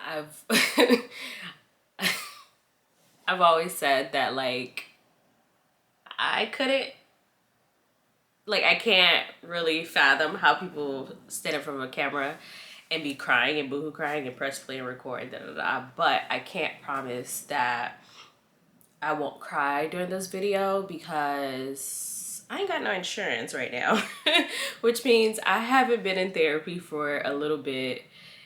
I've I've always said that like I couldn't I can't really fathom how people stand in front of a camera and be crying and boohoo crying and press play and record, da, da, da. But I can't promise that I won't cry during this video because I ain't got no insurance right now, which means I haven't been in therapy for a little bit,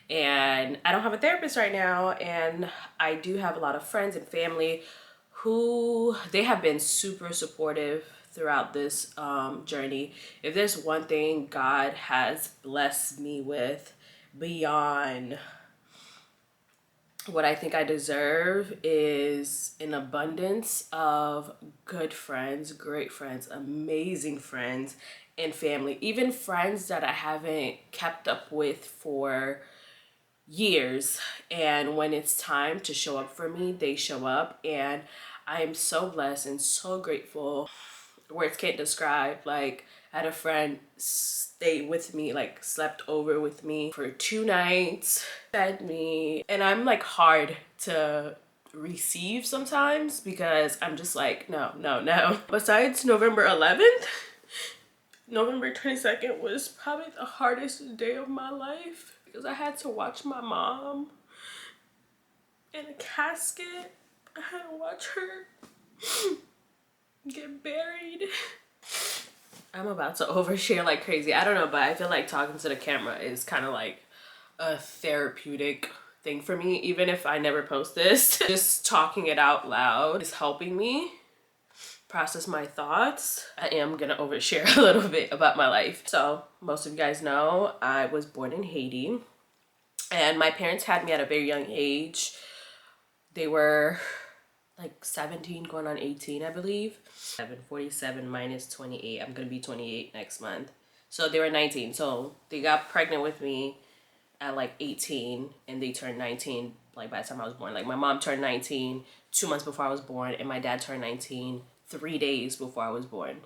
and I don't have a therapist right now. And I do have a lot of friends and family who they have been super supportive throughout this journey. If there's one thing God has blessed me with beyond what I think I deserve is an abundance of good friends, great friends, amazing friends, and family. Even friends that I haven't kept up with for years. And when it's time to show up for me, they show up. And I am so blessed and so grateful. Words can't describe. Like, I had a friend stay with me, like slept over with me for 2 nights, fed me, and I'm like hard to receive sometimes because I'm just like, no, no, no. Besides November 11th, November 22nd was probably the hardest day of my life because I had to watch my mom in a casket. I had to watch her get buried. I'm about to overshare like crazy. I don't know, but I feel like talking to the camera is kind of like a therapeutic thing for me. Even if I never post this, just talking it out loud is helping me process my thoughts. I am gonna overshare a little bit about my life. So most of you guys know I was born in Haiti, and my parents had me at a very young age. They were like 17 going on 18, I believe. 47 minus 28. I'm gonna be 28 next month. So they were 19. So they got pregnant with me at like 18, and they turned 19 like by the time I was born. Like my mom turned 19 2 months before I was born, and my dad turned 19 3 days before I was born.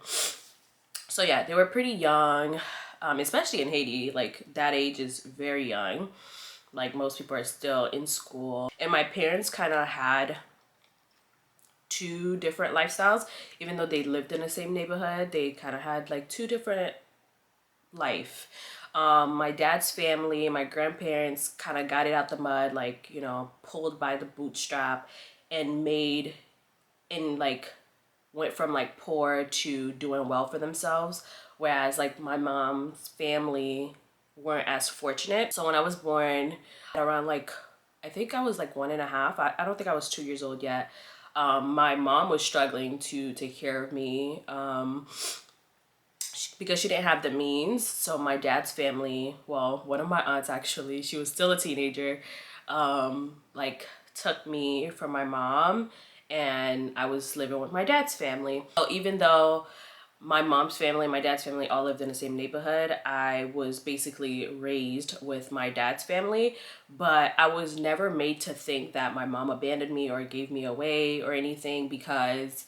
So yeah, they were pretty young, especially in Haiti. Like that age is very young. Like most people are still in school, and my parents kind of had two different lifestyles. Even though they lived in the same neighborhood, they kind of had like two different life. My dad's family, my grandparents kind of got it out the mud, like, you know, pulled by the bootstrap and made and like went from like poor to doing well for themselves, whereas like my mom's family weren't as fortunate. So when I was born around like, I think I was like 1.5, I don't think I was 2 years old yet. My mom was struggling to take care of me because she didn't have the means. So my dad's family, well, one of my aunts actually, she was still a teenager, like took me from my mom, and I was living with my dad's family. So even though my mom's family and my dad's family all lived in the same neighborhood, I was basically raised with my dad's family, but I was never made to think that my mom abandoned me or gave me away or anything, because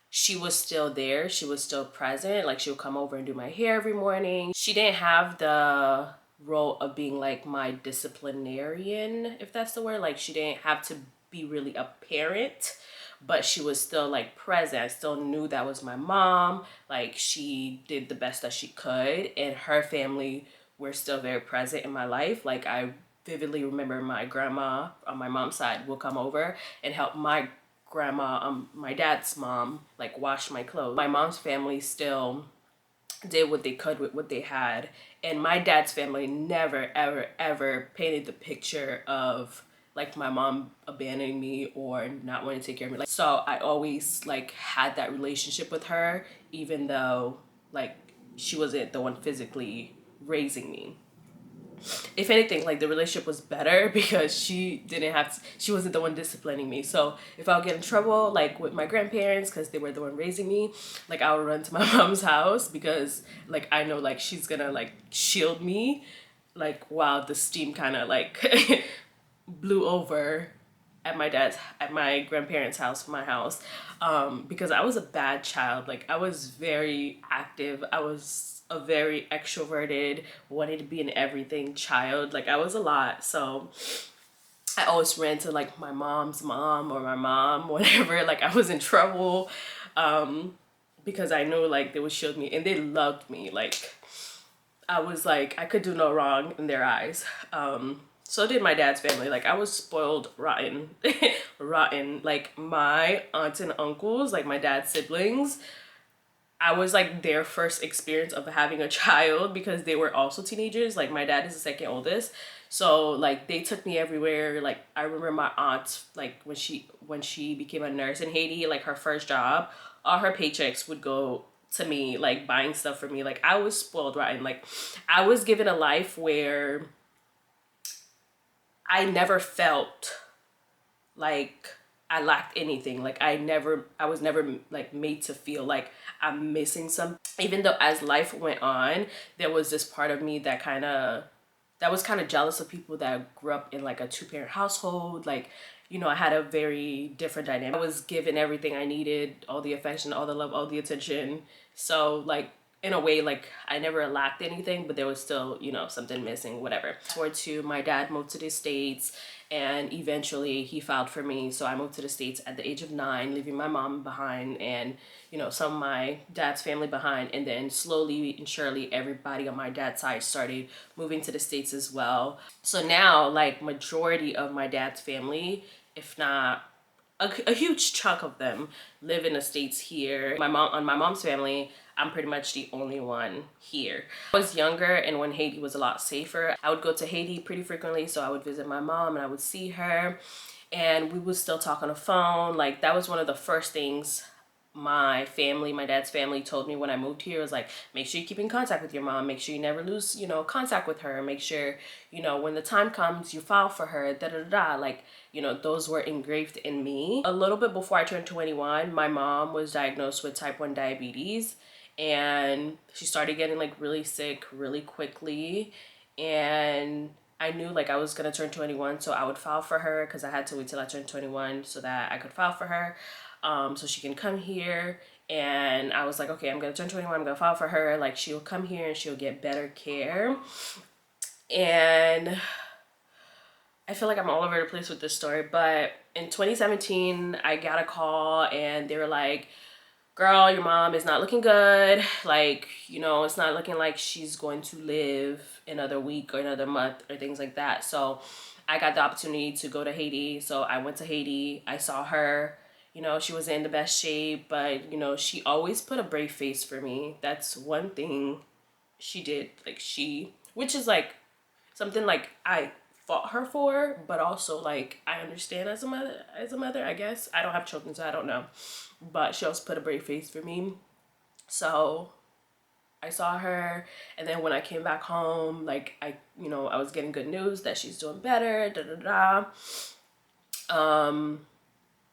she was still there. She was still present. Like, she would come over and do my hair every morning. She didn't have the role of being like my disciplinarian, if that's the word. Like, she didn't have to be really a parent, but she was still like present. I still knew that was my mom. Like, she did the best that she could, and her family were still very present in my life. Like, I vividly remember my grandma on my mom's side will come over and help my grandma, my dad's mom, like wash my clothes. My mom's family still did what they could with what they had, and my dad's family never ever ever painted the picture of like my mom abandoning me or not wanting to take care of me. Like, so I always like had that relationship with her, even though like she wasn't the one physically raising me. If anything, like the relationship was better because she didn't have to, she wasn't the one disciplining me. So if I would get in trouble like with my grandparents because they were the one raising me, like I would run to my mom's house because like I know like she's gonna like shield me, like while the steam kind of like blew over at my grandparents' house, my house, because I was a bad child. Like, I was very active. I was a very extroverted, wanted to be an everything child. Like, I was a lot. So I always ran to like my mom's mom or my mom whenever like I was in trouble, because I knew like they would shield me and they loved me. Like I was like I could do no wrong in their eyes. So did my dad's family. Like I was spoiled rotten, rotten. Like my aunts and uncles, like my dad's siblings, I was like their first experience of having a child because they were also teenagers. Like my dad is the second oldest. So like they took me everywhere. Like I remember my aunt, like when she became a nurse in Haiti, like her first job, all her paychecks would go to me, like buying stuff for me. Like I was spoiled rotten. Like I was given a life where I never felt like I lacked anything. Like I was never like made to feel like I'm missing something. Even though as life went on, there was this part of me that was kind of jealous of people that grew up in like a two-parent household. Like, you know, I had a very different dynamic. I was given everything I needed, all the affection, all the love, all the attention. So like in a way, like I never lacked anything, but there was still, you know, something missing, whatever. Forward to my dad moved to the States and eventually he filed for me. So I moved to the States at the age of 9, leaving my mom behind and, you know, some of my dad's family behind. And then slowly and surely everybody on my dad's side started moving to the States as well. So now like majority of my dad's family, if not a huge chunk of them, live in the States here. On my mom's family, I'm pretty much the only one here. I was younger and when Haiti was a lot safer, I would go to Haiti pretty frequently. So I would visit my mom and I would see her and we would still talk on the phone. Like that was one of the first things my dad's family told me when I moved here was like, make sure you keep in contact with your mom, make sure you never lose, you know, contact with her, make sure, you know, when the time comes you file for her, da da da. Like, you know, those were engraved in me. A little bit before I turned 21, my mom was diagnosed with type 1 diabetes and she started getting like really sick really quickly. And I knew like I was gonna turn 21, so I would file for her because I had to wait till I turned 21 so that I could file for her, so she can come here. And I was like, okay, I'm gonna turn 21, I'm gonna file for her. Like she'll come here and she'll get better care. And I feel like I'm all over the place with this story, but in 2017, I got a call and they were like, girl, your mom is not looking good. Like, you know, it's not looking like she's going to live another week or another month or things like that. So I got the opportunity to go to Haiti. So I went to Haiti. I saw her. You know, she was in the best shape, but, you know, she always put a brave face for me. That's one thing she did. Like, which is like something like I fought her for, but also like I understand as a mother, I guess. I don't have children, so I don't know. But she also put a brave face for me. So I saw her, and then when I came back home, like you know, I was getting good news that she's doing better, da da da.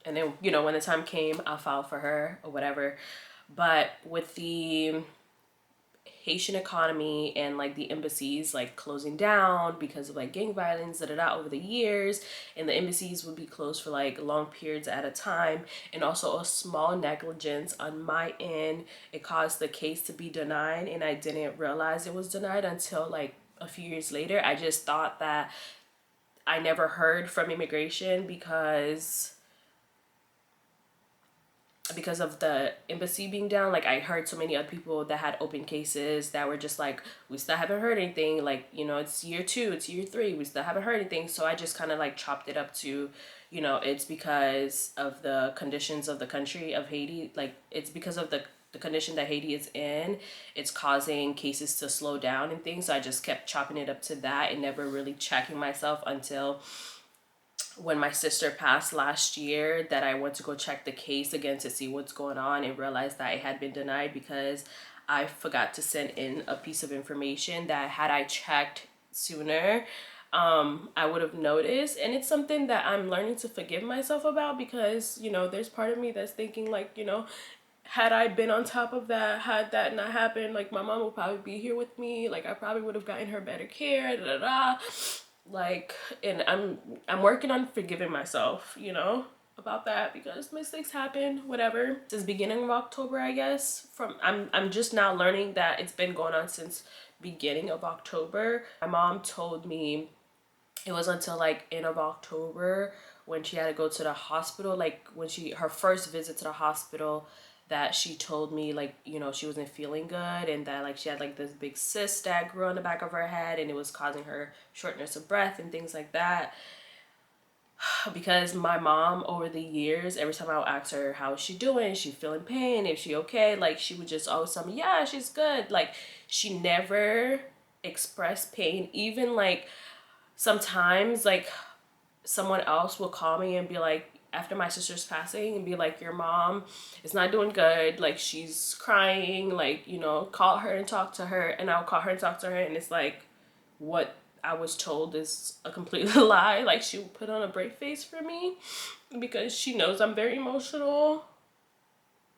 And then, you know, when the time came, I'll file for her or whatever. But with the Haitian economy and like the embassies like closing down because of like gang violence, da da da, over the years, and the embassies would be closed for like long periods at a time, and also a small negligence on my end, it caused the case to be denied, and I didn't realize it was denied until like a few years later. I just thought that I never heard from immigration because of the embassy being down. Like I heard so many other people that had open cases that were just like, we still haven't heard anything. Like, you know, it's year 2, it's year 3, we still haven't heard anything. So I just kind of like chopped it up to, you know, it's because of the conditions of the country of Haiti. Like it's because of the condition that Haiti is in, it's causing cases to slow down and things. So I just kept chopping it up to that and never really checking myself until when my sister passed last year, that I went to go check the case again to see what's going on and realized that it had been denied because I forgot to send in a piece of information that had I checked sooner, I would have noticed. And it's something that I'm learning to forgive myself about because, you know, there's part of me that's thinking like, you know, had I been on top of that, had that not happened, like my mom would probably be here with me. Like I probably would have gotten her better care, da da da. Like, and I'm working on forgiving myself, you know, about that because mistakes happen, whatever. Since beginning of October, I guess. I'm just now learning that it's been going on since beginning of October. My mom told me It was until like end of October when she had to go to the hospital, like when her first visit to the hospital, that she told me like, you know, she wasn't feeling good and that like she had like this big cyst that grew on the back of her head and it was causing her shortness of breath and things like that. Because my mom over the years, every time I would ask her how is she doing, is she feeling pain, is she okay, like she would just always tell me, yeah, she's good. Like she never expressed pain. Even like sometimes like someone else will call me and be like, after my sister's passing, and be like, your mom is not doing good, like she's crying, like, you know, call her and talk to her. And I'll call her and talk to her and it's like, what I was told is a complete lie. Like she will put on a brave face for me because she knows I'm very emotional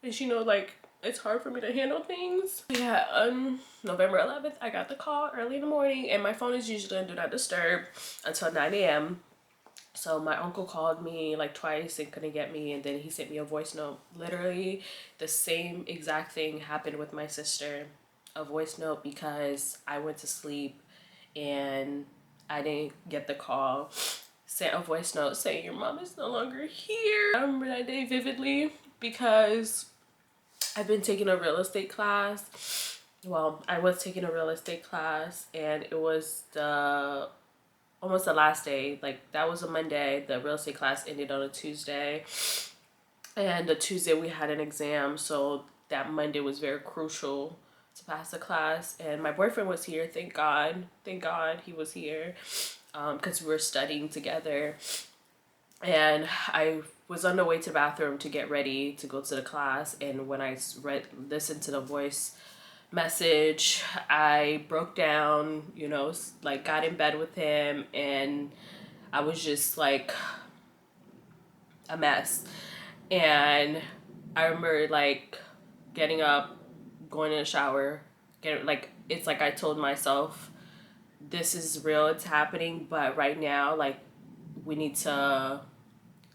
and she knows like it's hard for me to handle things. Yeah, on November 11th, I got the call early in the morning and my phone is usually on do not disturb until 9 a.m. So my uncle called me like twice and couldn't get me, and then he sent me a voice note. Literally the same exact thing happened with my sister. A voice note because I went to sleep and I didn't get the call. Sent a voice note saying your mom is no longer here. I remember that day vividly because I've been taking a real estate class. Well, I was taking a real estate class and it was almost the last day. Like that was a Monday. The real estate class ended on a Tuesday. And the Tuesday we had an exam, so that Monday was very crucial to pass the class. And my boyfriend was here, thank God. Thank God he was here because we were studying together. And I was on the way to the bathroom to get ready to go to the class. And when I listened to the voice message, I broke down, you know, like got in bed with him and I was just like a mess. And I remember like getting up, going in the shower, getting like, it's like I told myself, this is real, it's happening, but right now, like, we need to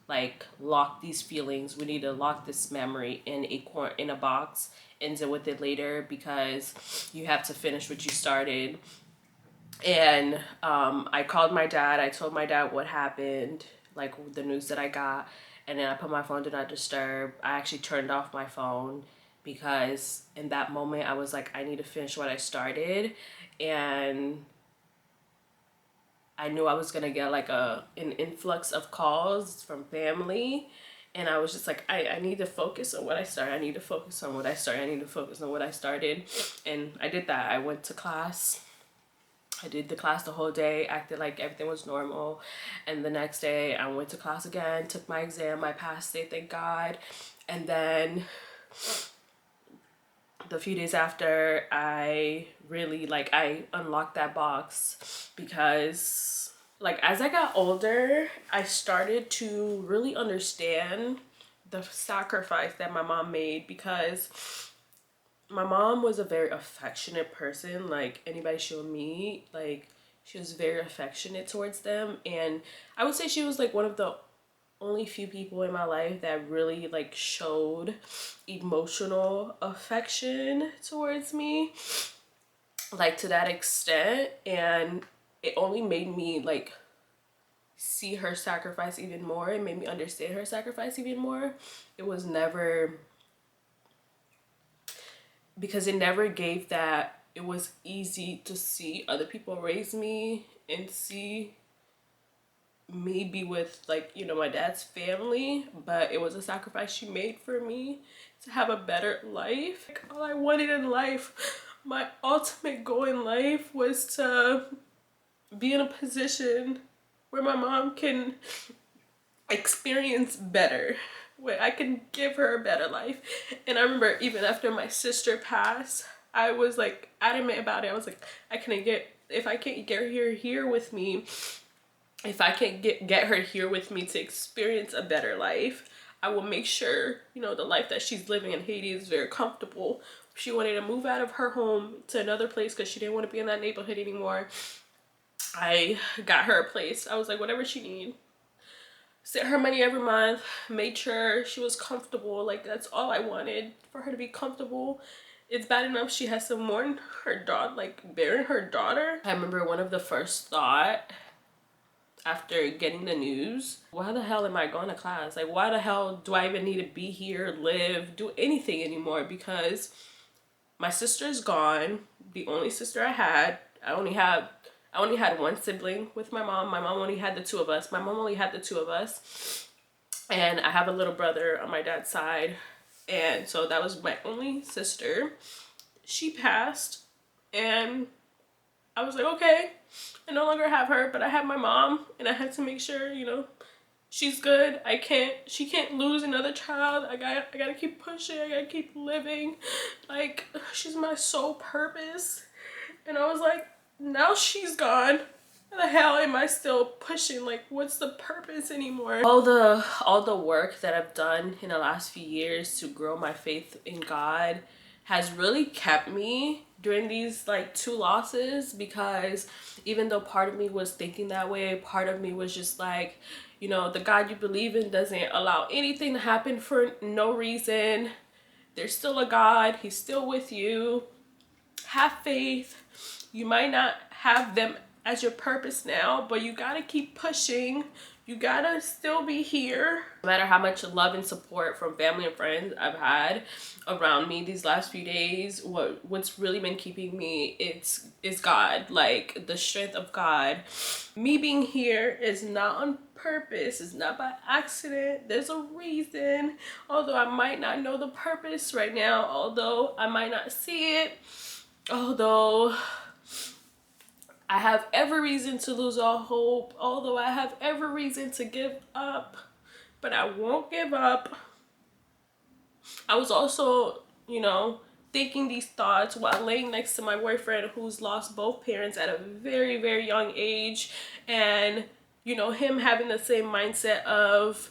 like lock these feelings. We need to lock this memory in a box and deal with it later because you have to finish what you started. And I called my dad. I told my dad what happened, like the news that I got, and then I put my phone do not disturb. I actually turned off my phone because in that moment I was like, I need to finish what I started. And I knew I was gonna get like an influx of calls from family, and I was just like, I need to focus on what I started. I need to focus on what I started. I need to focus on what I started. And I did that. I went to class. I did the class the whole day, acted like everything was normal. And the next day I went to class again, took my exam, I passed it, thank God. And then the few days after, I really like, I unlocked that box because like as I got older, I started to really understand the sacrifice that my mom made because my mom was a very affectionate person. Like anybody she'll meet, like she was very affectionate towards them. And I would say she was like one of the only few people in my life that really like showed emotional affection towards me, like to that extent. And it only made me like see her sacrifice even more. It made me understand her sacrifice even more. It was never, because it never gave that it was easy to see other people raise me and see me be with like, you know, my dad's family, but it was a sacrifice she made for me to have a better life. Like, all I wanted in life, my ultimate goal in life was to be in a position where my mom can experience better, where I can give her a better life. And I remember even after my sister passed, I was like adamant about it. I was like, I couldn't get, if I can't get her here with me, if I can't get her here with me to experience a better life, I will make sure, you know, the life that she's living in Haiti is very comfortable. She wanted to move out of her home to another place because she didn't want to be in that neighborhood anymore. I got her a place. I was like, whatever she need, sent her money every month, made sure she was comfortable. Like that's all I wanted, for her to be comfortable. It's bad enough she has to mourn her daughter, like burying her daughter. I remember one of the first thought after getting the news. Why the hell am I going to class? Like, why the hell do I even need to be here, live, do anything anymore? Because my sister's gone. The only sister I had, I only had one sibling with my mom. My mom only had the two of us. My mom only had the two of us. And I have a little brother on my dad's side. And so that was my only sister. She passed. And I was like, okay, I no longer have her, but I have my mom. And I had to make sure, you know, she's good. She can't lose another child. I gotta keep pushing. I gotta keep living. Like, she's my sole purpose. And I was like, now she's gone. How the hell am I still pushing? Like, what's the purpose anymore? All the work that I've done in the last few years to grow my faith in God has really kept me during these like 2 losses, because even though part of me was thinking that way, part of me was just like, you know, the God you believe in doesn't allow anything to happen for no reason. There's still a God. He's still with you. Have faith. You might not have them as your purpose now, but you gotta keep pushing. You gotta still be here. No matter how much love and support from family and friends I've had around me these last few days, what's really been keeping me is God, like the strength of God. Me being here is not on purpose. It's not by accident. There's a reason. Although I might not know the purpose right now, although I might not see it, although I have every reason to lose all hope, although I have every reason to give up, but I won't give up. I was also, you know, thinking these thoughts while laying next to my boyfriend who's lost both parents at a very, very young age. And, you know, him having the same mindset of,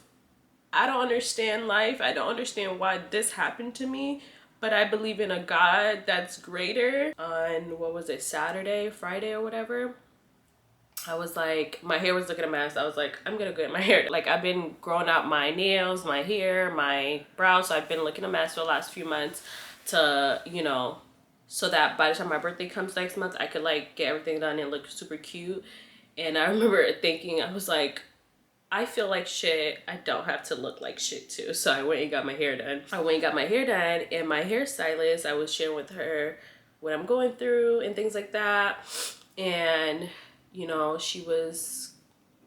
I don't understand life. I don't understand why this happened to me, but I believe in a God that's greater. On, what was it, Friday or whatever, I was like, my hair was looking a mess. I was like, I'm gonna get my hair. Like, I've been growing out my nails, my hair, my brows. So I've been looking a mess for the last few months to, you know, so that by the time my birthday comes next month, I could like get everything done and look super cute. And I remember thinking, I was like, I feel like shit. I don't have to look like shit too. So I went and got my hair done. And my hairstylist, I was sharing with her what I'm going through and things like that. And, you know, she was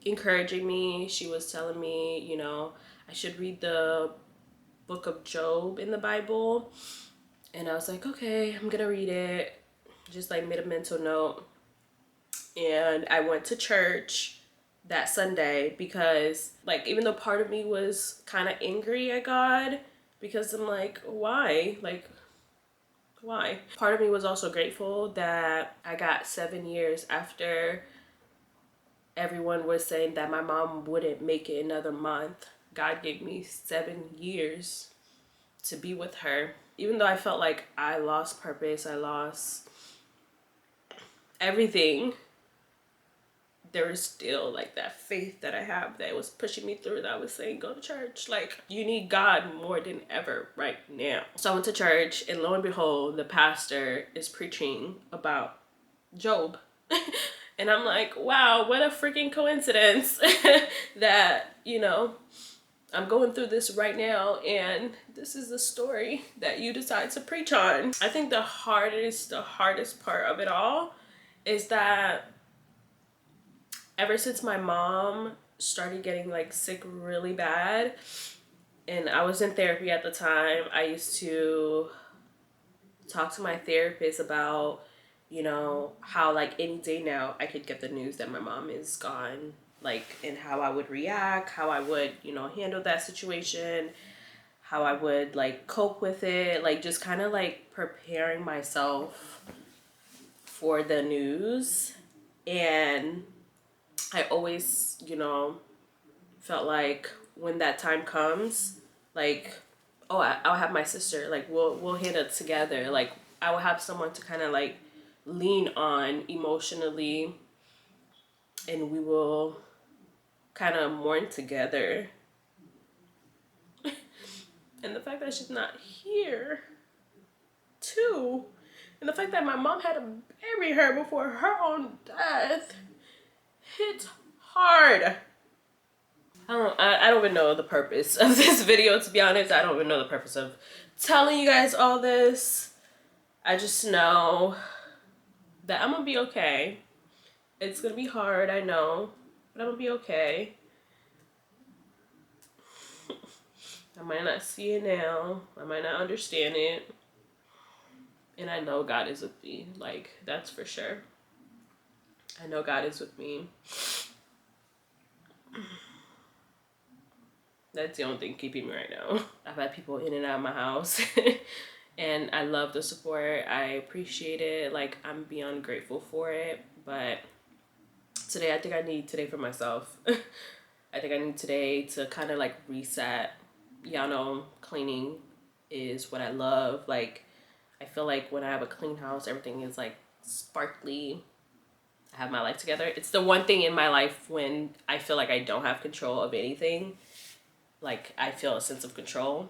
encouraging me. She was telling me, you know, I should read the book of Job in the Bible. And I was like, okay, I'm gonna read it. Just like made a mental note. And I went to church that Sunday because, like, even though part of me was kind of angry at God, because I'm like, why? Like, why? Part of me was also grateful that I got 7 years after everyone was saying that my mom wouldn't make it another month. God gave me 7 years to be with her. Even though I felt like I lost purpose, I lost everything, there was still like that faith that I have that was pushing me through, that was saying, go to church. Like, you need God more than ever right now. So I went to church, and lo and behold, the pastor is preaching about Job. And I'm like, wow, what a freaking coincidence that, you know, I'm going through this right now, and this is the story that you decide to preach on. I think the hardest part of it all is that ever since my mom started getting like sick really bad, and I was in therapy at the time, I used to talk to my therapist about, you know, how like any day now I could get the news that my mom is gone, like, and how I would react, how I would, you know, handle that situation, how I would like cope with it, like just kind of like preparing myself for the news. And I always, you know, felt like when that time comes, like, oh, I'll have my sister, like we'll handle it together. Like, I will have someone to kind of like lean on emotionally, and we will kind of mourn together. And the fact that she's not here too, and the fact that my mom had to bury her before her own death hit hard. I don't even know the purpose of this video, to be honest. I don't even know the purpose of telling you guys all this. I just know that I'm gonna be okay. It's gonna be hard, I know, but I'm gonna be okay. I might not see it now. I might not understand it. And I know God is with me. Like, that's for sure. I know God is with me. That's the only thing keeping me right now. I've had people in and out of my house. And I love the support. I appreciate it. Like, I'm beyond grateful for it. But today, I think I need today for myself. I think I need today to kind of like reset. Y'all know cleaning is what I love. Like, I feel like when I have a clean house, everything is like sparkly. I have my life together. It's the one thing in my life when I feel like I don't have control of anything. Like, I feel a sense of control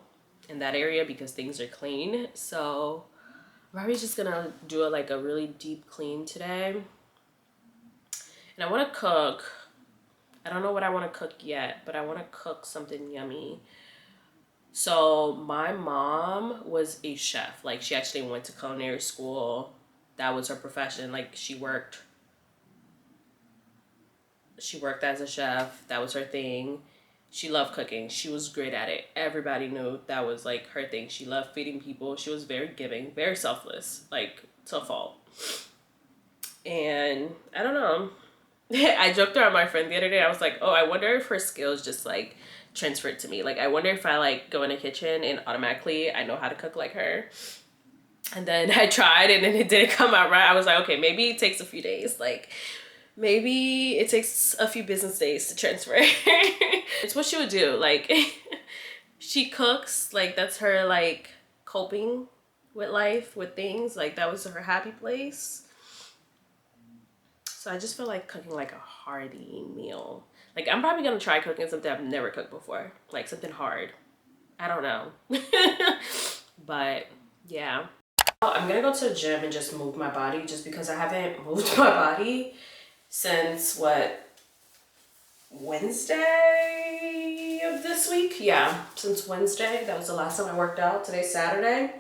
in that area because things are clean. So I'm probably just gonna do like a really deep clean today. And I want to cook. I don't know what I want to cook yet, but I want to cook something yummy. So my mom was a chef. Like, she actually went to culinary school. That was her profession. Like, she worked as a chef. That was her thing. She loved cooking. She was great at it. Everybody knew that was like her thing. She loved feeding people. She was very giving, very selfless, like to a fault. And I don't know. I joked around my friend the other day. I was like, oh, I wonder if her skills just like transferred to me. Like, I wonder if I like go in the kitchen and automatically I know how to cook like her. And then I tried and then it didn't come out right. I was like, okay, maybe it takes a few days. Like, maybe it takes a few business days to transfer. It's what she would do. Like, she cooks. Like, that's her like coping with life, with things. Like, that was her happy place. So I just feel like cooking like a hearty meal. Like, I'm probably gonna try cooking something I've never cooked before. Like, something hard. I don't know. But yeah. I'm gonna go to the gym and just move my body just because I haven't moved my body since Wednesday of this week. Yeah, since Wednesday. That was the last time I worked out. Today's Saturday.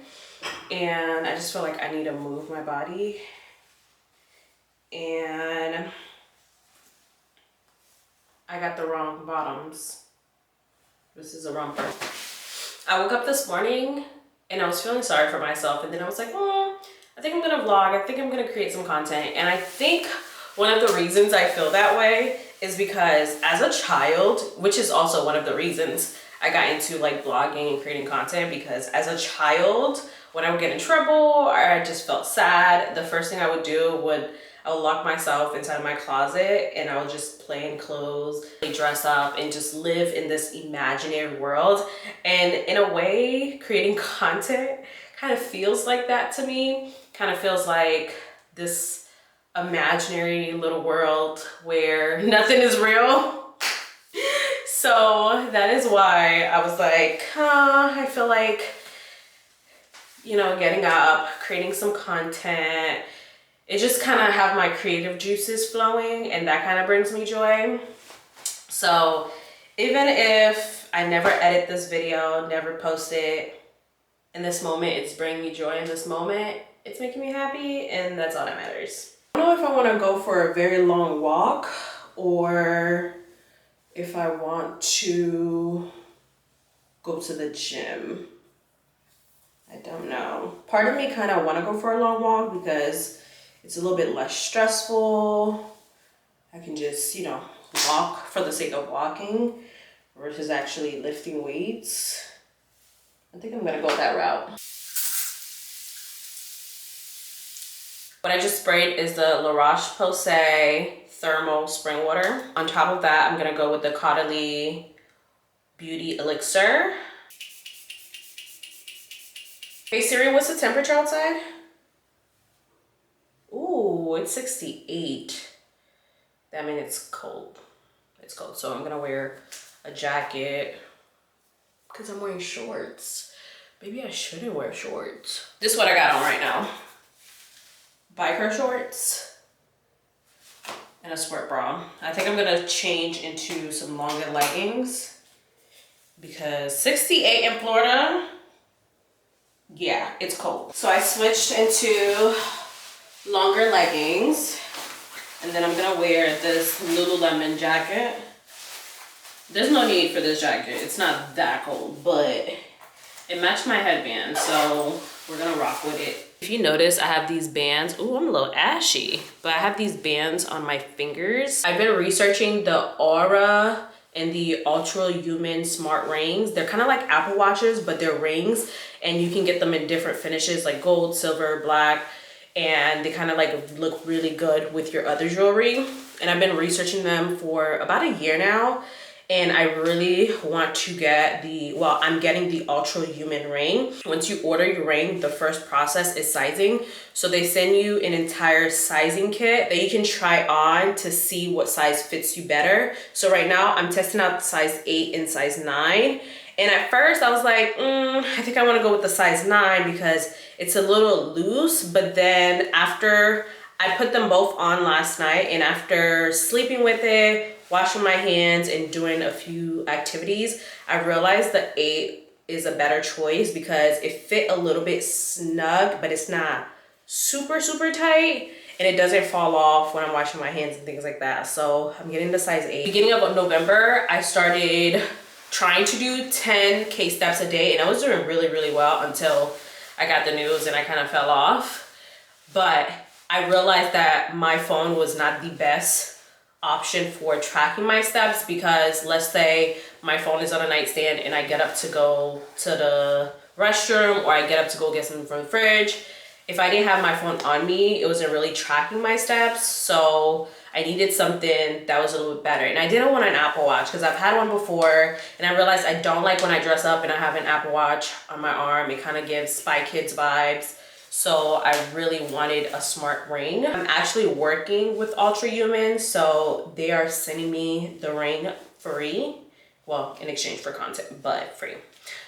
And I just feel like I need to move my body. And I got the wrong bottoms. This is the wrong part. I woke up this morning and I was feeling sorry for myself. And then I was like, I think I'm gonna vlog. I think I'm gonna create some content. And I think one of the reasons I feel that way is because as a child, which is also one of the reasons I got into like vlogging and creating content, because as a child, when I would get in trouble or I just felt sad, the first thing I would do I would lock myself inside my closet and I would just play in clothes, dress up, and just live in this imaginary world. And in a way, creating content kind of feels like that to me. Kind of feels like this imaginary little world where nothing is real. So that is why I was like, I feel like, getting up, creating some content, it just kind of have my creative juices flowing, and that kind of brings me joy. So even if I never edit this video, never post it, in this moment, it's bringing me joy in this moment, it's making me happy, and that's all that matters. I don't know if I want to go for a very long walk or if I want to go to the gym. I don't know. Part of me kind of want to go for a long walk because it's a little bit less stressful. I can just, walk for the sake of walking versus actually lifting weights. I think I'm gonna go that route. What I just sprayed is the La Roche-Posay Thermal Spring Water. On top of that, I'm gonna go with the Caudalie Beauty Elixir. Hey Siri, what's the temperature outside? Ooh, it's 68. That means it's cold. It's cold, so I'm gonna wear a jacket because I'm wearing shorts. Maybe I shouldn't wear shorts. This is what I got on right now. Biker shorts and a a sport bra. I think I'm gonna change into some longer leggings because 68 in Florida, yeah, it's cold. So I switched into longer leggings, and then I'm gonna wear this Lululemon jacket. There's no need for this jacket. It's not that cold, but it matched my headband, so we're gonna rock with it. If you notice, I have these bands. Ooh, I'm a little ashy, but I have these bands on my fingers. I've been researching the Aura and the Ultra Human Smart Rings. They're kind of like Apple Watches, but they're rings, and you can get them in different finishes like gold, silver, black, and they kind of like look really good with your other jewelry. And I've been researching them for about a year now. And I really want to get I'm getting the Ultra Human ring. Once you order your ring, the first process is sizing. So they send you an entire sizing kit that you can try on to see what size fits you better. So right now I'm testing out size 8 and size 9. And at first I was like, I think I want to go with the size 9 because it's a little loose. But then after I put them both on last night, and after sleeping with it, washing my hands and doing a few activities, I realized the 8 is a better choice because it fit a little bit snug, but it's not super, super tight, and it doesn't fall off when I'm washing my hands and things like that. So I'm getting the size 8. Beginning of November, I started trying to do 10K steps a day, and I was doing really, really well until I got the news and I kind of fell off. But I realized that my phone was not the best option for tracking my steps, because let's say my phone is on a nightstand and I get up to go to the restroom, or I get up to go get something from the fridge. If I didn't have my phone on me, it wasn't really tracking my steps. So I needed something that was a little bit better. And I didn't want an Apple Watch because I've had one before, and I realized I don't like when I dress up and I have an Apple Watch on my arm. It kind of gives Spy Kids vibes. So I really wanted a smart ring. I'm actually working with Ultra Human, so they are sending me the ring free. Well, in exchange for content, but free.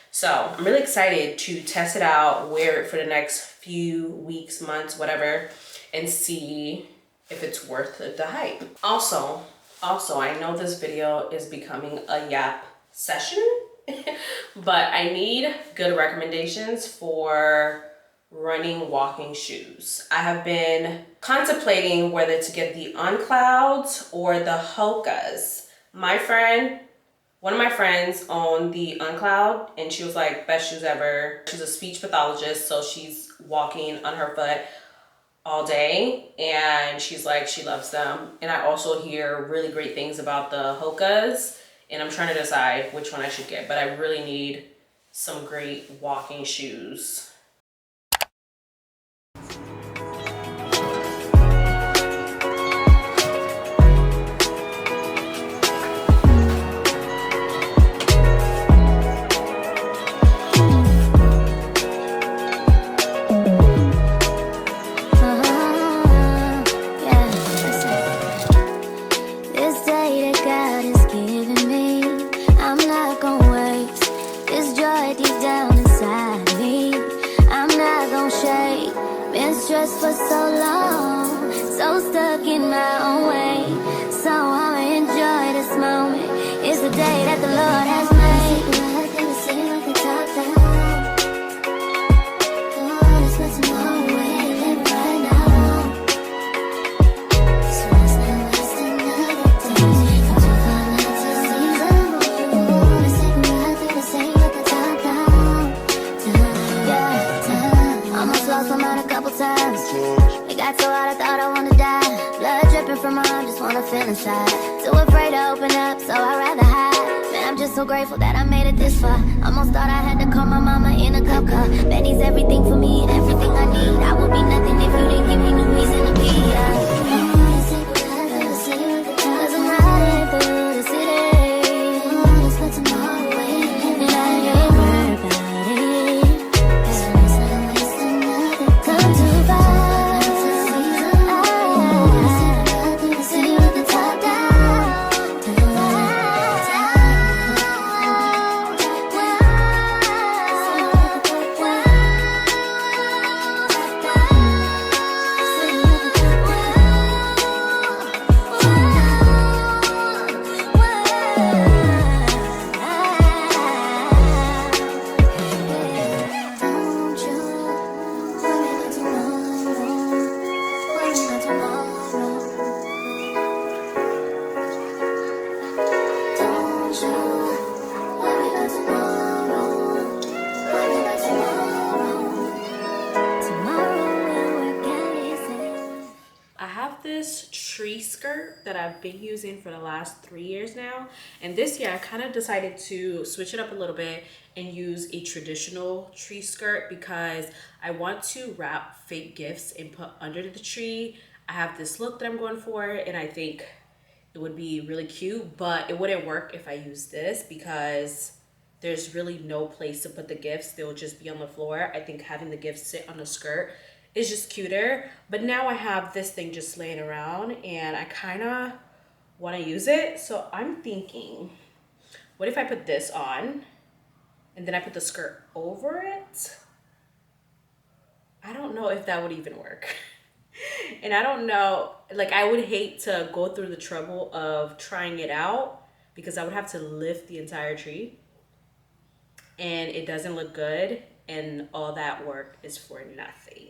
So I'm really excited to test it out, wear it for the next few weeks, months, whatever, and see if it's worth the hype. Also, I know this video is becoming a yap session, but I need good recommendations for running walking shoes. I have been contemplating whether to get the Unclouds or the Hokas. One of my friends owned the Uncloud, and she was like, best shoes ever. She's a speech pathologist, so she's walking on her foot all day, and she's like, she loves them. And I also hear really great things about the Hokas, and I'm trying to decide which one I should get, but I really need some great walking shoes. Stressed for so long, so stuck in my own way. So I'ma enjoy this moment. It's the day that the Lord has made. It got so hot I thought I wanna die. Blood dripping from my arm, just wanna feel inside. Too afraid to open up, so I'd rather hide. Man, I'm just so grateful that I made it this far. Almost thought I had to call my mama in a cup car. Betty's everything for me and everything I need. I would be nothing if you didn't give me no reason to be. Cause I'm riding through the city. And I ain't worried about it. Come too far. have this tree skirt that I've been using for the last 3 years now. And this year I kind of decided to switch it up a little bit and use a traditional tree skirt because I want to wrap fake gifts and put under the tree. I have this look that I'm going for, and I think it would be really cute, but it wouldn't work if I use this because there's really no place to put the gifts. They'll just be on the floor. I think having the gifts sit on the skirt is just cuter. But now I have this thing just laying around and I kind of want to use it. So I'm thinking, what if I put this on and then I put the skirt over it? I don't know if that would even work. And I don't know, like I would hate to go through the trouble of trying it out because I would have to lift the entire tree and it doesn't look good and all that work is for nothing.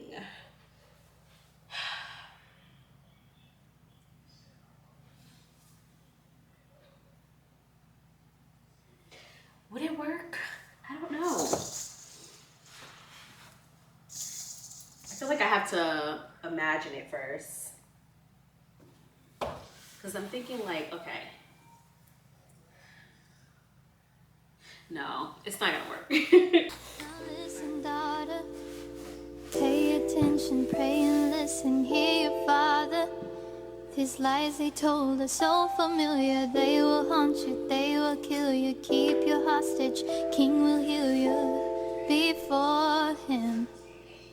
Would it work? I don't know. I feel like I have to imagine it first. Because I'm thinking like, okay. No, it's not gonna work. Listen, daughter, pay attention, pray and listen, hear your father. These lies they told are so familiar. They will haunt you, they will kill you, keep you hostage. King will heal you before him,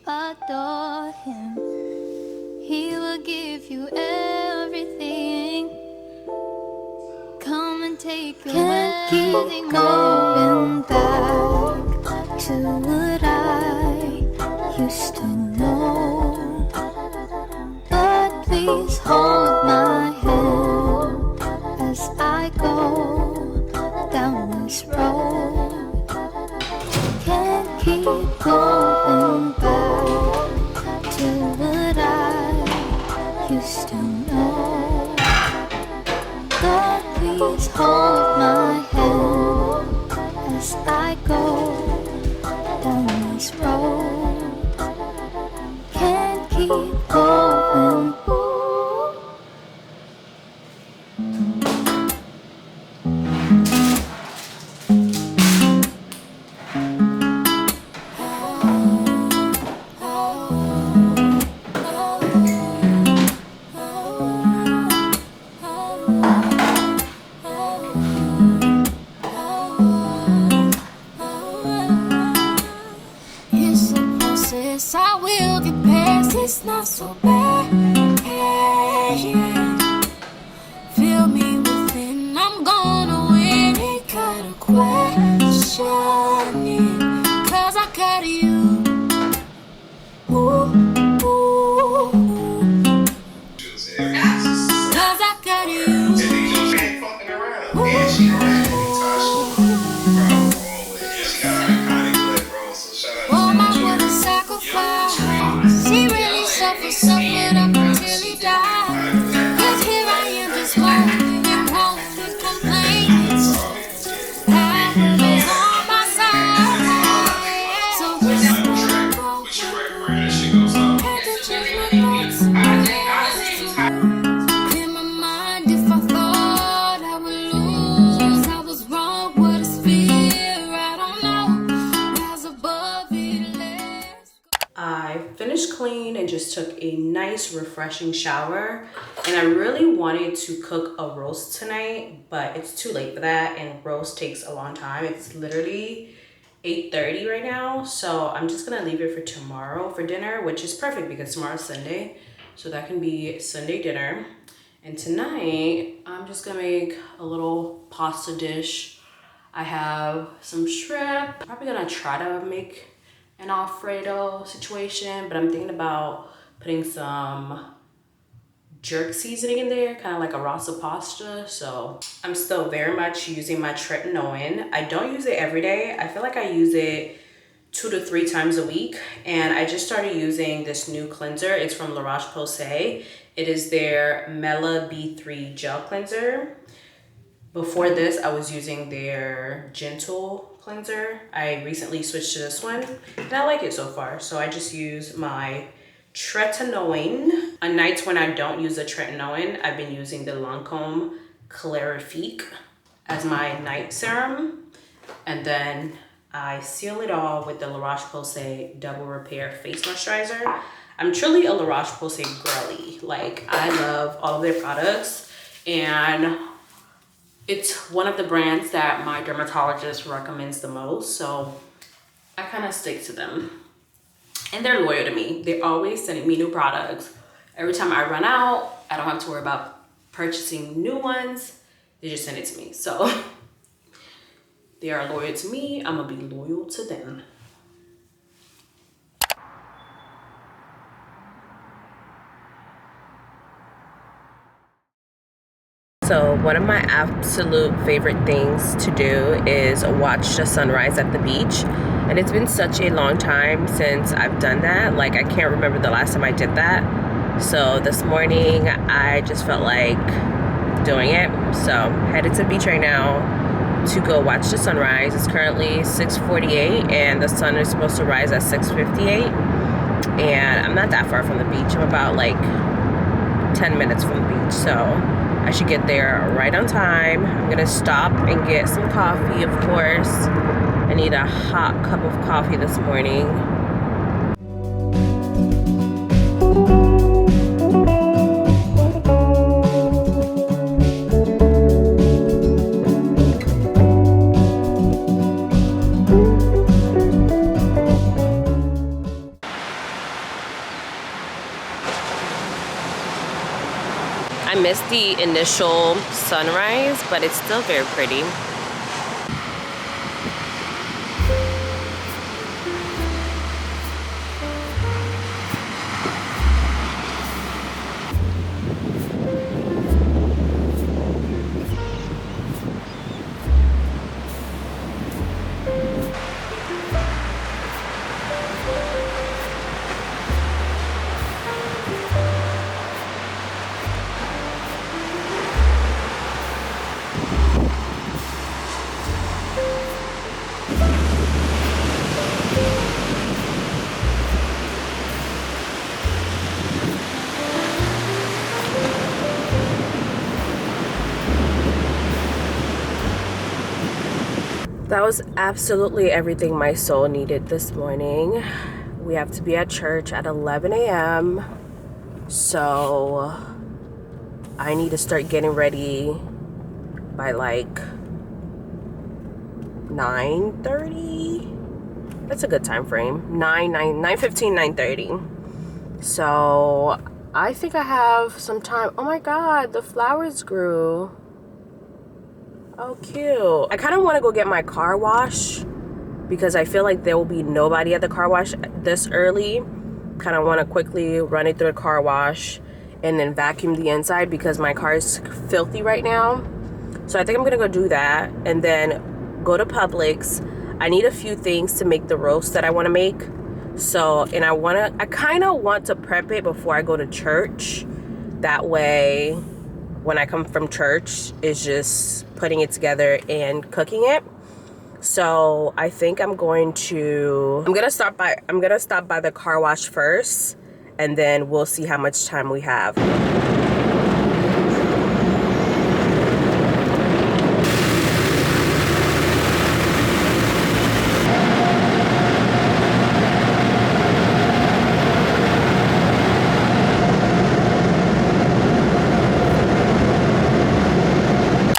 adore him. He will give you everything. Come and take your Can't keep going back to what I used to know. But please hold my hand as I go down this road. Can't keep going back to what I used to know. But please hold my hand as I go down this road. Can't keep going. It's a process, I will get past. It's not so bad. Yeah. Feel me within, I'm gonna win. Ain't got a question, cause I got you. Ooh, ooh, ooh. Cause I got you. She really suffered up until he died. Cause here I am just moaning and won't complain. Power is on my side. So had to change my thoughts. Clear my mind if I thought I would lose. I was wrong, what is fear? I don't know. Rise above it, let's go. I finished clean and just took a nice refreshing shower, and I really wanted to cook a roast tonight, but it's too late for that, and roast takes a long time. It's literally 8:30 right now, so I'm just gonna leave it for tomorrow for dinner, which is perfect because tomorrow's Sunday, so that can be Sunday dinner. And tonight I'm just gonna make a little pasta dish. I have some shrimp. Probably gonna try to make an Alfredo situation, but I'm thinking about putting some jerk seasoning in there, kind of like a rasa pasta. So I'm still very much using my tretinoin. I don't use it every day. I feel like I use it 2 to 3 times a week, and I just started using this new cleanser. It's from La Roche-Posay. It is their Mela B3 gel cleanser. Before this, I was using their Gentle cleanser. I recently switched to this one, and I like it so far. So I just use my tretinoin On nights when I don't use the tretinoin, I've been using the Lancome Clarifique as my night serum. And then I seal it all with the La Roche-Posay Double Repair Face Moisturizer. I'm truly a La Roche-Posay girly. Like, I love all of their products. And it's one of the brands that my dermatologist recommends the most. So I kind of stick to them. And they're loyal to me. They're always sending me new products. Every time I run out, I don't have to worry about purchasing new ones. They just send it to me. So they are loyal to me. I'm gonna be loyal to them. So one of my absolute favorite things to do is watch the sunrise at the beach. And it's been such a long time since I've done that. Like, I can't remember the last time I did that. So this morning I just felt like doing it. So headed to the beach right now to go watch the sunrise. It's currently 6:48 and the sun is supposed to rise at 6:58. And I'm not that far from the beach. I'm about like 10 minutes from the beach. So I should get there right on time. I'm gonna stop and get some coffee, of course. I need a hot cup of coffee this morning. I missed the initial sunrise, but it's still very pretty. That was absolutely everything my soul needed this morning. We have to be at church at 11 a.m. So I need to start getting ready by like 9:30. That's a good time frame. 9:15, 9:30. So I think I have some time. Oh my God, the flowers grew. Oh, cute. I kind of want to go get my car wash because I feel like there will be nobody at the car wash this early. Kind of want to quickly run it through a car wash and then vacuum the inside because my car is filthy right now. So I think I'm going to go do that and then go to Publix. I need a few things to make the roast that I want to make. So, and I kind of want to prep it before I go to church. That way, when I come from church, it's just putting it together and cooking it. So I think I'm gonna stop by the car wash first, and then we'll see how much time we have.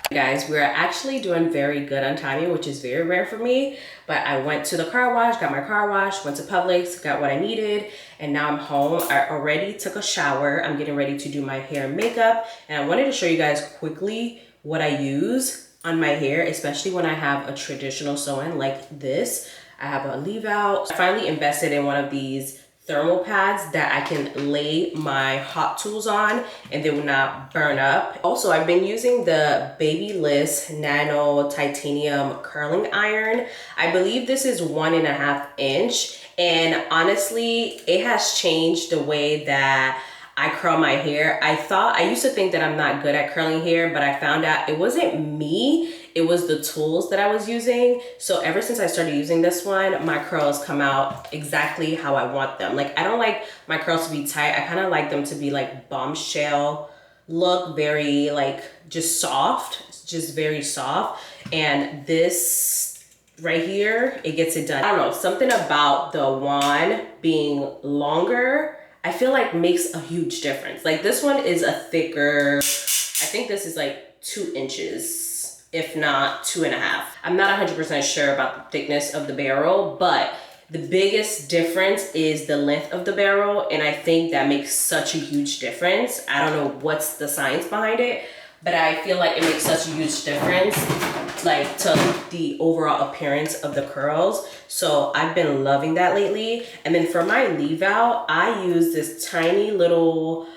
Guys, we're actually doing very good on timing, which is very rare for me, but I went to the car wash, got my car wash, went to Publix, got what I needed, and now I'm home. I already took a shower. I'm getting ready to do my hair and makeup, and I wanted to show you guys quickly what I use on my hair, especially when I have a traditional sew-in like this. I have a leave out. I finally invested in one of these thermal pads that I can lay my hot tools on and they will not burn up. Also, I've been using the Babyliss Nano Titanium Curling Iron. I believe this is 1.5 inch, and honestly, it has changed the way that I curl my hair. I used to think that I'm not good at curling hair, but I found out it wasn't me, it was the tools that I was using. So ever since I started using this one, my curls come out exactly how I want them. Like, I don't like my curls to be tight. I kind of like them to be like bombshell look, very like just soft, just very soft. And this right here, it gets it done. I don't know, something about the wand being longer, I feel like makes a huge difference. Like this one is a thicker, I think this is like 2 inches, if not 2.5. I'm not 100% sure about the thickness of the barrel, but the biggest difference is the length of the barrel, and I think that makes such a huge difference. I don't know what's the science behind it, but I feel like it makes such a huge difference, like to the overall appearance of the curls. So I've been loving that lately. And then for my leave out, I use this tiny little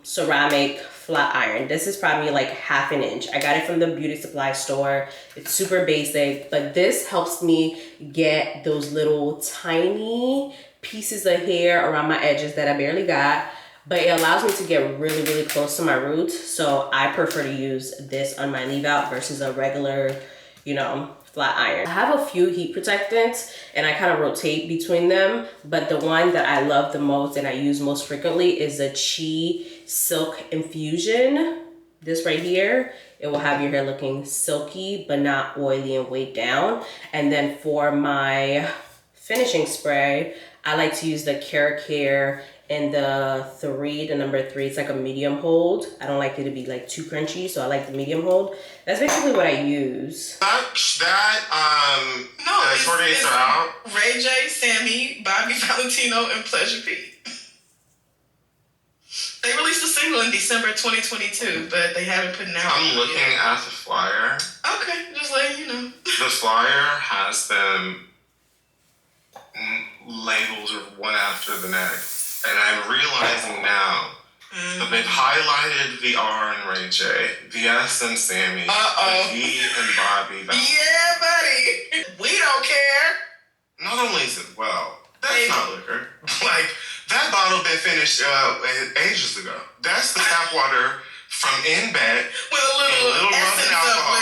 ceramic flat iron. This is probably like 1/2 inch. I got it from the beauty supply store. It's super basic, but this helps me get those little tiny pieces of hair around my edges that I barely got, but it allows me to get really, really close to my roots. So I prefer to use this on my leave out versus a regular, you know, flat iron. I have a few heat protectants and I kind of rotate between them, but the one that I love the most and I use most frequently is the Chi Silk Infusion. This right here, it will have your hair looking silky but not oily and weighed down. And then for my finishing spray, I like to use the Care Care in the number 3. It's like a medium hold. I don't like it to be like too crunchy, so I like the medium hold. That's basically what I use. No, the tour dates are out. Ray J, Sammy, Bobby Valentino, and Pleasure P. They released a single in December 2022, but they haven't put it out. I'm looking at the flyer. Okay, just letting you know. The flyer has them labeled one after the next, and I'm realizing now that they've highlighted the R in Ray J, the S in Sammy, the V in Bobby. Yeah, buddy. We don't care. Not only is it that's not liquor. Like, that bottle been finished ages ago. That's the tap water from in bed with a little rubbing alcohol.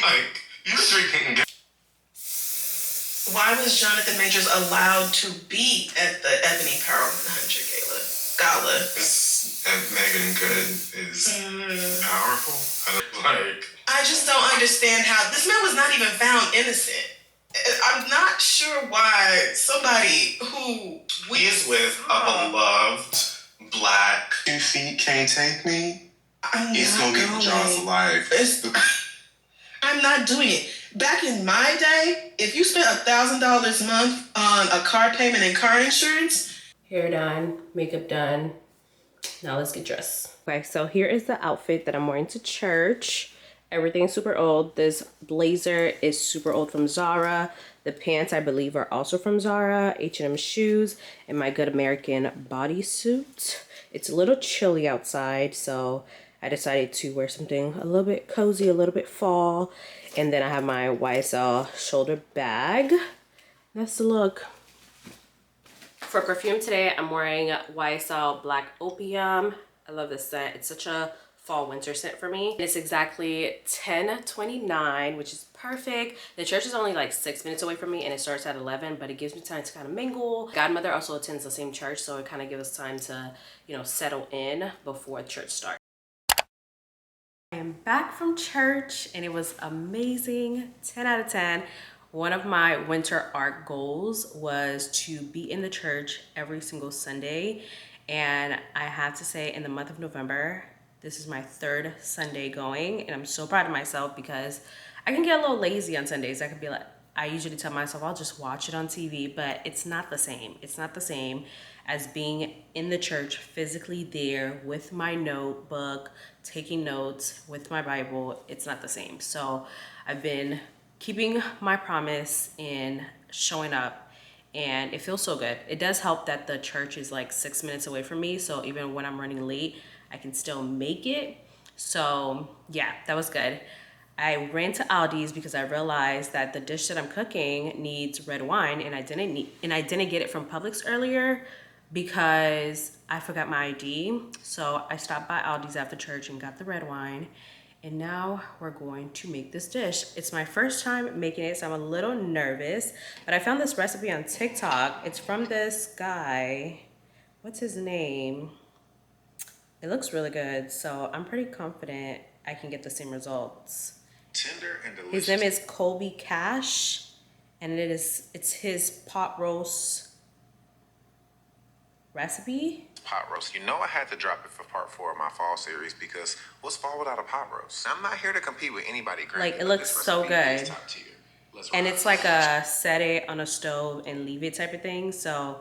Like, you drinking. Why was Jonathan Majors allowed to be at the Ebony Pearl 100 Gala? Megan Good is powerful. I just don't understand how this man was not even found innocent. I'm not sure why somebody who he is with a beloved black 2 feet can't take me. He's gonna be John's life. I'm not doing it. Back in my day, if you spent $1,000 a month on a car payment and car insurance. Hair done, makeup done. Now let's get dressed. Okay, so here is the outfit that I'm wearing to church. Everything's super old. This blazer is super old from Zara. The pants, I believe, are also from Zara. H&M shoes, and my Good American bodysuit. It's a little chilly outside, so I decided to wear something a little bit cozy, a little bit fall. And then I have my YSL shoulder bag. That's the look. For perfume today, I'm wearing YSL Black Opium. I love this scent. It's such a fall winter scent for me. It's exactly 10:29, which is perfect. The church is only like 6 minutes away from me and it starts at 11, but it gives me time to kind of mingle. Godmother also attends the same church, so it kind of gives us time to, you know, settle in before church starts. I am back from church and it was amazing. 10 out of 10. One of my winter art goals was to be in the church every single Sunday. And I have to say, in the month of November, this is my 3rd Sunday going. And I'm so proud of myself because I can get a little lazy on Sundays. I could be like, I usually tell myself I'll just watch it on TV, but it's not the same. It's not the same as being in the church, physically there with my notebook, taking notes with my Bible. It's not the same. So I've been keeping my promise in showing up, and it feels so good. It does help that the church is like 6 minutes away from me, so even when I'm running late, I can still make it. So yeah, that was good. I ran to Aldi's because I realized that the dish that I'm cooking needs red wine, and I didn't get it from Publix earlier because I forgot my ID. So I stopped by Aldi's after church and got the red wine. And now we're going to make this dish. It's my first time making it, so I'm a little nervous. But I found this recipe on TikTok. It's from this guy. What's his name? It looks really good, so I'm pretty confident I can get the same results. Tender and delicious. His name is Colby Cash, and it's his pot roast recipe. Pot roast. You know I had to drop it for part 4 of my fall series because what's fall without a pot roast? I'm not here to compete with anybody great. Like, it looks so good. Top tier. And it's like a set it on a stove and leave it type of thing. So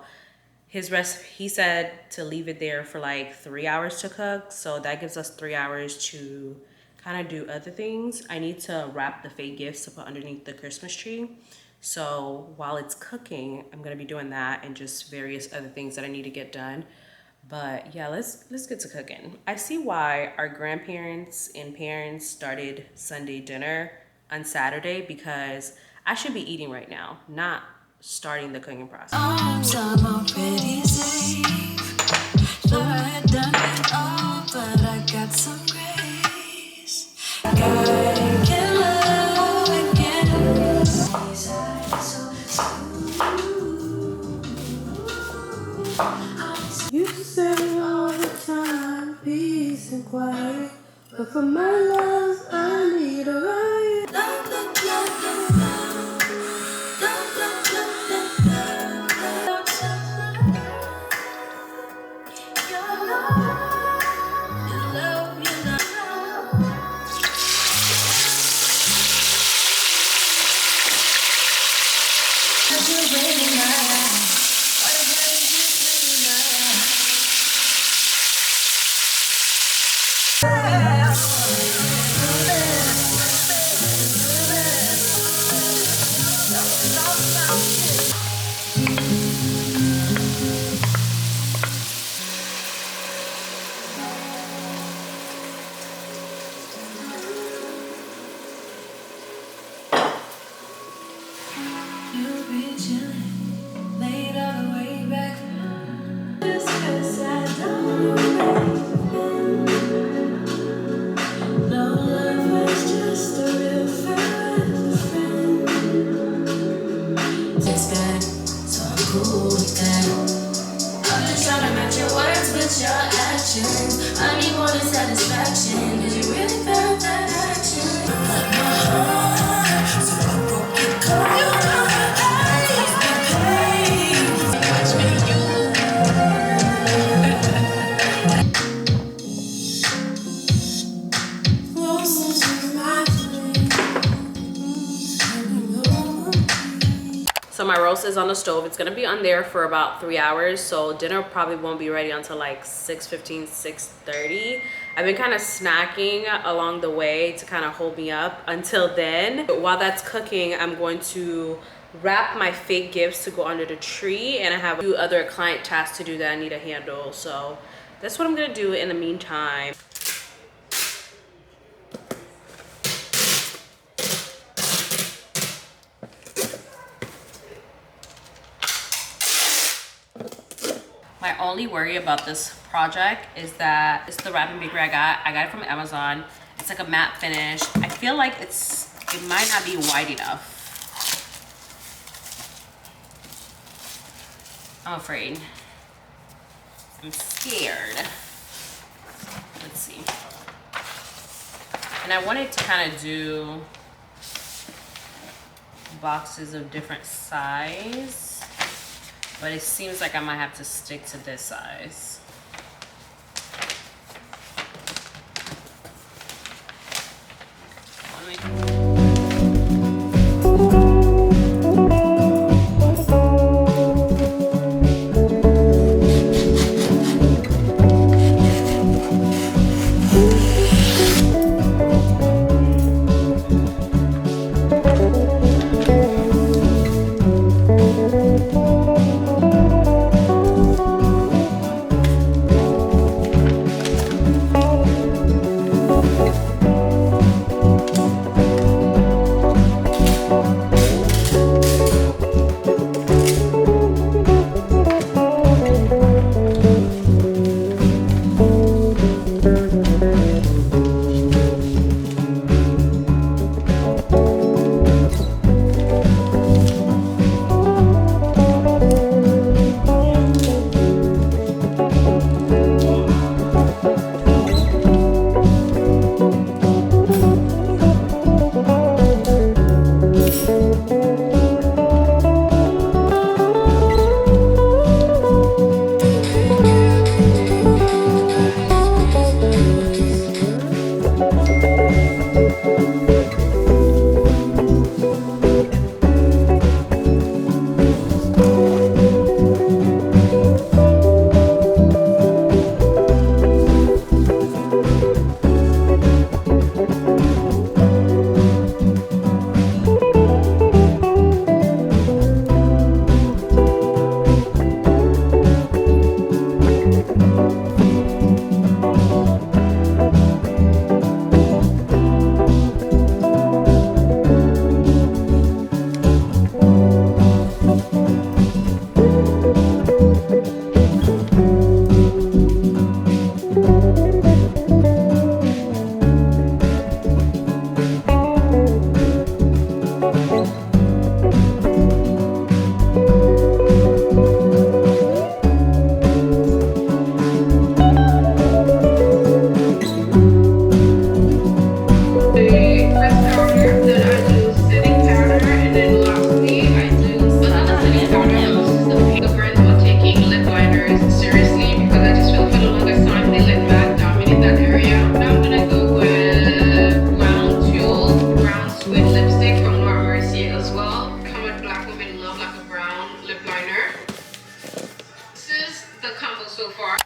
his recipe, he said to leave it there for like 3 hours to cook. So that gives us 3 hours to kind of do other things. I need to wrap the fake gifts to put underneath the Christmas tree. So while it's cooking, I'm gonna be doing that and just various other things that I need to get done. But yeah, let's get to cooking. I see why our grandparents and parents started Sunday dinner on Saturday, because I should be eating right now, not starting the cooking process. I'm already safe. Thought I had done it all, but I got some grace. I can love again. These eyes so smooth. You say all the time, peace and quiet, but for my love, I need a riot. Love, love, love, love, love. Love, love, love, love, love. Your love, your love. Cause you're breaking my heart. What the hell is you breaking my heart? You'll be chilling late all the way back. Just 'cause I don't know where you've been. No love was just a real friend. It's bad, so I'm cool with that. I'm just trying to match your words with your actions. I need more than satisfaction. Did you really feel that action? But my heart, so I broke it cold. You know that I've been paid. Watch me, you. Roses in my So my roast is on the stove. It's gonna be on there for about 3 hours. So dinner probably won't be ready until like 6:15, 6:30. I've been kind of snacking along the way to kind of hold me up until then. But while that's cooking, I'm going to wrap my fake gifts to go under the tree, and I have a few other client tasks to do that I need to handle. So that's what I'm gonna do in the meantime. My only worry about this project is that it's the wrapping paper I got. I got it from Amazon. It's like a matte finish. I feel like it might not be wide enough. I'm afraid. I'm scared. Let's see. And I wanted to kind of do boxes of different size, but it seems like I might have to stick to this size. Let me- really love like a brown lip liner. This is the combo so far.